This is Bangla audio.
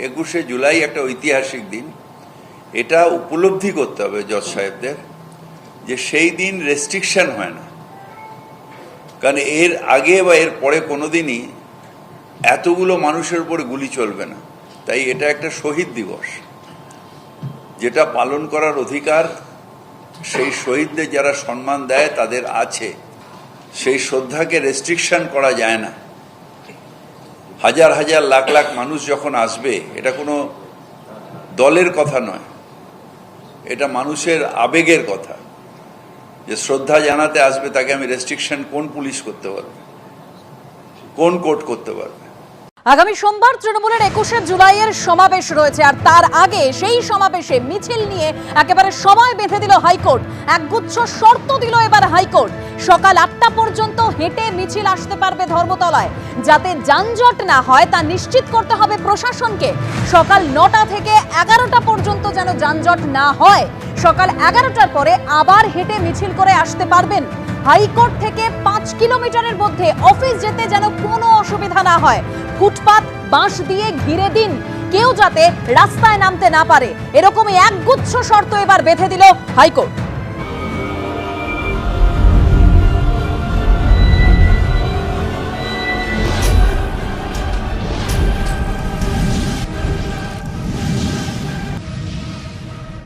21শে জুলাই একটা ঐতিহাসিক দিন। এটা উপলব্ধি করতে হবে জজ সাহেবদের যে সেই দিন রেস্ট্রিকশন হয় না, কারণ এর আগে বা এর পরে কোনোদিনই এতগুলো মানুষের উপর গুলি চলবে না। তাই এটা একটা শহীদ দিবস, যেটা পালন করার অধিকার সেই শহীদদের যারা সম্মান দেয় তাদের আছে। সেই শ্রদ্ধাকে রেস্ট্রিকশন করা যায় না। হাজার হাজার লাখ লাখ মানুষ যখন আসবে, এটা কোনো দলের কথা নয়, এটা মানুষের আবেগের কথা। যে শ্রদ্ধা জানাতে আসবে তাকে আমি রেস্ট্রিকশন কোন পুলিশ করতে পারবে, কোন কোর্ট করতে পারবে? আগামী সোমবার তৃণমূলের 21শে জুলাইয়ের সমাবেশ রয়েছে, আর তার আগে সেই সমাবেশে মিছিল নিয়ে একেবারে সময় বেঁধে দিল হাইকোর্ট। একগুচ্ছ শর্ত দিল এবার হাইকোর্ট। সকাল 8টা পর্যন্ত হেঁটে মিছিল আসতে পারবে ধর্মতলায়। যাতে যানজট না হয় তা নিশ্চিত করতে হবে প্রশাসনকে। সকাল 9টা থেকে 11টা পর্যন্ত যেন যানজট না হয়। সকাল 11টার পরে আবার হেঁটে মিছিল করে আসতে পারবেন। হাইকোর্ট থেকে 5 কিলোমিটারের মধ্যে অফিস যেতে যেন কোনো অসুবিধা না হয়। ফুটপাত বাঁশ দিয়ে ঘিরে দিন, কেউ যাতে রাস্তায় নামতে না পারে। এরকমই একগুচ্ছ শর্ত এবার বেঁধে দিল হাইকোর্ট।